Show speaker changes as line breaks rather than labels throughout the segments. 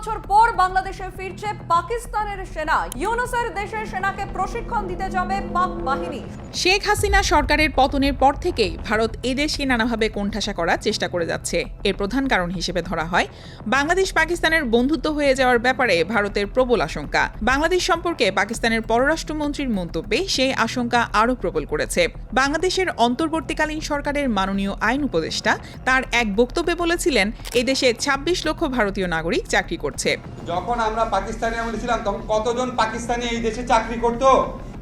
বছর পর বাংলাদেশে ফিরছে পাকিস্তানের সেনা। ইউনূসের দেশের সেনাকে প্রশিক্ষণ দিতে যাবে পাক বাহিনী।
শেখ হাসিনা সরকারের পতনের পর থেকেই ভারত এদেশকে নানাভাবে কোণঠাসা করার চেষ্টা করে যাচ্ছে। এর প্রধান কারণ হিসেবে ধরা হয় বাংলাদেশ পাকিস্তানের বন্ধুত্ব হয়ে যাওয়ার ব্যাপারে ভারতের প্রবল আশঙ্কা। বাংলাদেশ সম্পর্কে পাকিস্তানের পররাষ্ট্রমন্ত্রীর মন্তব্যে সেই আশঙ্কা আরও প্রবল করেছে। বাংলাদেশের অন্তর্বর্তীকালীন সরকারের মাননীয় আইন উপদেষ্টা তার এক বক্তব্যে বলেছিলেন, এদেশে ২৬ লক্ষ ভারতীয় নাগরিক চাকরি করছে।
যখন আমরা পাকিস্তানে ছিলাম তখন কতজন পাকিস্তানি এই দেশে চাকরি করত,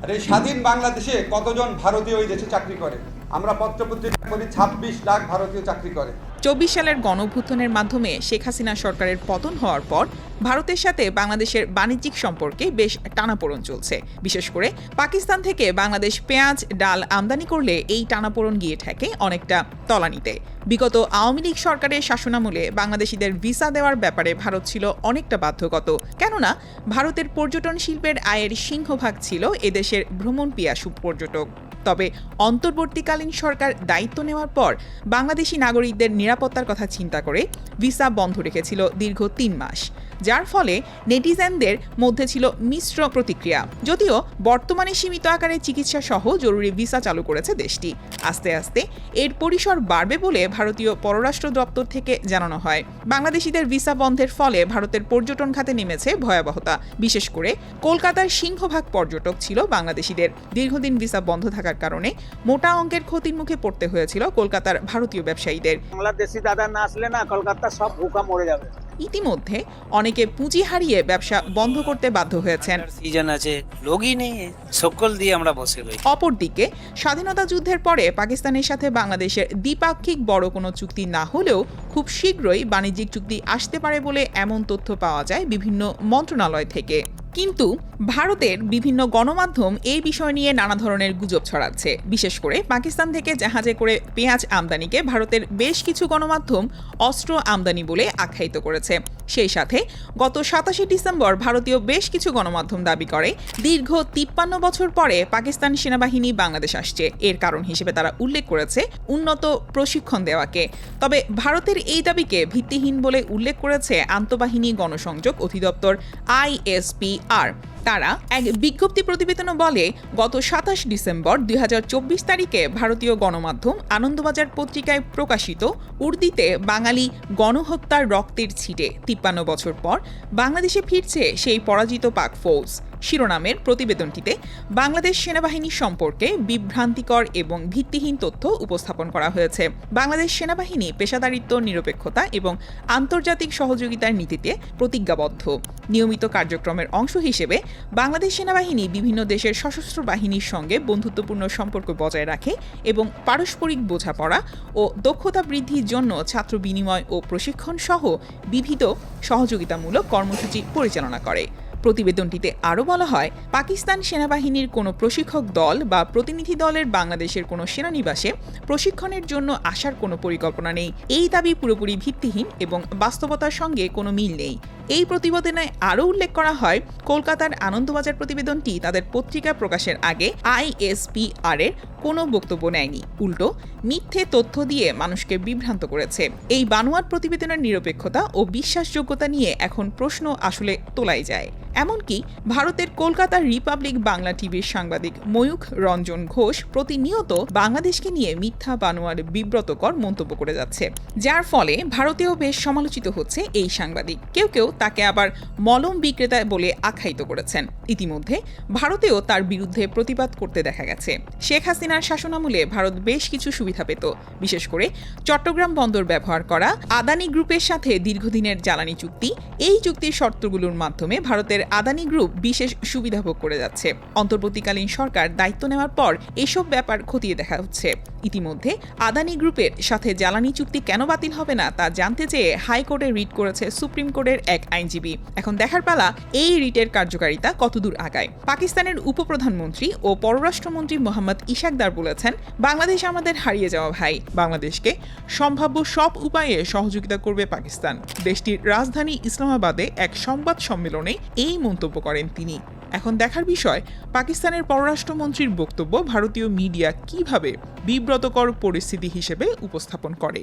আর এই স্বাধীন বাংলাদেশে কতজন ভারতীয় এই দেশে চাকরি করে? আমরা পত্রপত্রিকা করি ২৬ লাখ ভারতীয় চাকরি করে।
২৪ সালের গণঅভ্যুত্থানের মাধ্যমে শেখ হাসিনা সরকারের পতন হওয়ার পর ভারতের সাথে বাংলাদেশের বাণিজ্যিক সম্পর্কে বেশ টানাপোড়েন চলছে। বিশেষ করে পাকিস্তান থেকে বাংলাদেশ পেঁয়াজ, ডাল আমদানি করলে এই টানাপোড়েন গিয়ে ঠেকে অনেকটা তলানিতে। বিগত আওয়ামী লীগ সরকারের শাসনামলে বাংলাদেশিদের ভিসা দেওয়ার ব্যাপারে ভারত ছিল অনেকটা বাধ্যগত, কেননা ভারতের পর্যটন শিল্পের আয়ের সিংহভাগ ছিল এদেশের ভ্রমণ পিয়াসু পর্যটক। তবে অন্তর্বর্তীকালীন সরকার দায়িত্ব নেওয়ার পর বাংলাদেশি নাগরিকদের নিরাপত্তার কথা চিন্তা করে ভিসা বন্ধ রেখেছিল দীর্ঘ ৩ মাস, যার ফলে নেটিজেনদের মধ্যে ছিল মিশ্র প্রতিক্রিয়া। যদিও বর্তমানে সীমিত আকারে চিকিৎসা সহ জরুরি ভিসা চালু করেছে দেশটি। আস্তে আস্তে এর পরিসর বাড়বে বলে ভারতীয় পররাষ্ট্র দপ্তর থেকে জানানো হয়। বাংলাদেশিদের ভিসা বন্ধের ফলে ভারতের পর্যটন খাতে নেমেছে ভয়াবহতা। বিশেষ করে কলকাতার সিংহভাগ পর্যটক ছিল বাংলাদেশিদের। দীর্ঘদিন ভিসা বন্ধ থাকার কারণে মোটা অঙ্কের ক্ষতির মুখে পড়তে হয়েছিল কলকাতার ভারতীয় ব্যবসায়ীদের।
বাংলাদেশি দাদা না আসলে না কলকাতা সব ভুকা মরে যাবে।
ইতিমধ্যে অনেকে পুঁজি হারিয়ে ব্যবসা বন্ধ করতে বাধ্য হয়েছেন।
সিজন আছে, লোকই নেই, সকল দিয়ে আমরা বসে রই।
অপরদিকে স্বাধীনতা যুদ্ধের পরে পাকিস্তানের সাথে বাংলাদেশের দ্বিপাক্ষিক বড় কোনো চুক্তি না হলেও খুব শীঘ্রই বাণিজ্যিক চুক্তি আসতে পারে বলে এমন তথ্য পাওয়া যায় বিভিন্ন মন্ত্রণালয় থেকে। কিন্তু ভারতের বিভিন্ন গণমাধ্যম এই বিষয় নিয়ে নানা ধরনের গুজব ছড়াচ্ছে। বিশেষ করে পাকিস্তান থেকে জাহাজে করে পেঁয়াজ আমদানিকে ভারতের বেশ কিছু গণমাধ্যম অস্ত্র আমদানি বলে আখ্যায়িত করেছে। সেই সাথে গত ২৭ ডিসেম্বর ভারতীয় বেশ কিছু গণমাধ্যম দাবি করে দীর্ঘ ৫৩ বছর পরে পাকিস্তান সেনাবাহিনী বাংলাদেশ আসছে। এর কারণ হিসেবে তারা উল্লেখ করেছে উন্নত প্রশিক্ষণ দেওয়াকে। তবে ভারতের এই দাবিকে ভিত্তিহীন বলে উল্লেখ করেছে আন্তঃবাহিনী গণসংযোগ অধিদপ্তর ISPR। তারা এক বিজ্ঞপ্তি প্রতিবেদনে বলে, গত ২৭ ডিসেম্বর ২০২৪ তারিখে ভারতীয় গণমাধ্যম আনন্দবাজার পত্রিকায় প্রকাশিত উর্দিতে বাঙালি গণহত্যার রক্তের ছিটে ৫৩ বছর পর বাংলাদেশে ফিরছে সেই পরাজিত পাক ফৌজ শিরোনামের প্রতিবেদনটিতে বাংলাদেশ সেনাবাহিনী সম্পর্কে বিভ্রান্তিকর এবং ভিত্তিহীন তথ্য উপস্থাপন করা হয়েছে। বাংলাদেশ সেনাবাহিনী পেশাদারিত্ব, নিরপেক্ষতা এবং আন্তর্জাতিক সহযোগিতার নীতিতে প্রতিজ্ঞাবদ্ধ। নিয়মিত কার্যক্রমের অংশ হিসেবে বাংলাদেশ সেনাবাহিনী বিভিন্ন দেশের সশস্ত্র বাহিনীর সঙ্গে বন্ধুত্বপূর্ণ সম্পর্ক বজায় রাখে এবং পারস্পরিক বোঝাপড়া ও দক্ষতা বৃদ্ধির জন্য ছাত্র বিনিময় ও প্রশিক্ষণ সহ বিবিধ সহযোগিতামূলক কর্মসূচি পরিচালনা করে। প্রতিবেদনটিতে আরও বলা হয়, পাকিস্তান সেনাবাহিনীর কোনো প্রশিক্ষক দল বা প্রতিনিধি দলের বাংলাদেশের কোনো সেনানিবাসে প্রশিক্ষণের জন্য আসার কোনো পরিকল্পনা নেই। এই দাবি পুরোপুরি ভিত্তিহীন এবং বাস্তবতার সঙ্গে কোনো মিল নেই। এই প্রতিবেদনে আরও উল্লেখ করা হয়, কলকাতার আনন্দবাজার প্রতিবেদনটি তাদের পত্রিকা প্রকাশের আগে ISPR এর কোনো বক্তব্য নেয়নি, উল্টো মিথ্যে তথ্য দিয়ে মানুষকে বিভ্রান্ত করেছে। এই বানোয়াট প্রতিবেদনের নিরপেক্ষতা ও বিশ্বাসযোগ্যতা নিয়ে এখন প্রশ্ন আসলে তোলাই যায়। এমনকি ভারতের কলকাতার রিপাবলিক বাংলা টিভির সাংবাদিক ময়ূখ রঞ্জন ঘোষ প্রতিনিয়ত বাংলাদেশকে নিয়ে মিথ্যা বানোয়ার বিব্রতকর মন্তব্য করে যাচ্ছে, যার ফলে ভারতেও বেশ সমালোচিত হচ্ছে এই সাংবাদিক। কেউ কেউ তাকে আবার মলম বিক্রেতা বলে আখ্যায়িত করেছেন। ইতিমধ্যে ভারতেও তার বিরুদ্ধে প্রতিবাদ করতে দেখা গেছে। শেখ হাসিনার শাসনামলে ভারত বেশ কিছু সুবিধা পেত, বিশেষ করে চট্টগ্রাম বন্দর ব্যবহার করা, আদানি গ্রুপের সাথে দীর্ঘদিনের জ্বালানি চুক্তি। এই চুক্তির শর্তগুলোর মাধ্যমে ভারতের আদানি গ্রুপ বিশেষ সুবিধা ভোগ করে যাচ্ছে। অন্তর্বর্তীকালীন সরকার দায়িত্ব নেওয়ার পর এসব ব্যাপার খতিয়ে দেখা হচ্ছে। ইতিমধ্যে আদানি গ্রুপের সাথে জ্বালানি চুক্তি কেন বাতিল হবে না তা জানতে চেয়ে হাইকোর্টে রিট করেছে সুপ্রিম কোর্টের এক আইনজীবী। এখন দেখার পালা এই রিটের কার্যকারিতা কতদূর আগায়। পাকিস্তানের উপপ্রধানমন্ত্রী ও পররাষ্ট্রমন্ত্রী মোহাম্মদ ইশাকদার বলেছেন, বাংলাদেশ আমাদের হারিয়ে যাওয়া ভাই। বাংলাদেশকে সম্ভাব্য সব উপায়ে সহযোগিতা করবে পাকিস্তান। দেশটির রাজধানী ইসলামাবাদে এক সংবাদ সম্মেলনে এই মন্তব্য করেন তিনি। এখন দেখার বিষয়, পাকিস্তানের পররাষ্ট্রমন্ত্রীর বক্তব্য ভারতীয় মিডিয়া কিভাবে বিব্রতকর পরিস্থিতি হিসেবে উপস্থাপন করে।